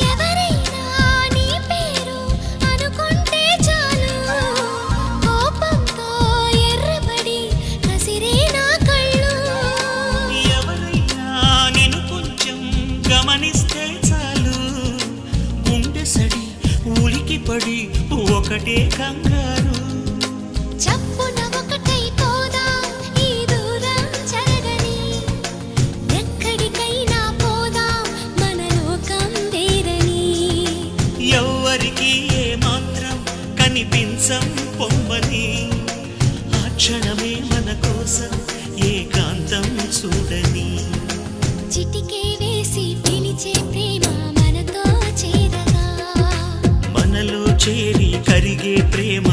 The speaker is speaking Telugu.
ఎవరైనా నీ పేరు అనుకుంటే చాలు కోపంతో ఎర్రబడి కసిరే నా కళ్ళు ఎవరైనా నిన్ను కొంచెం గమనిస్తే చాలు గుండె సడి ఉలికి పడి ఒకటే కంగారు చప్పున ఒకటైపోదాం ఈ దూరం జరగని ఎక్కడికైనా పోదాం మన లోకం వేరని ఎవ్వరికి ఏ మాత్రం కనిపించం పొమ్మని ఆ క్షణమే మన కోసం ఏకాంతం చూడని చిటికే వేసి పిలిచే ప్రేమ మనతో చేరగా మనలో చేరి కరిగే ప్రేమ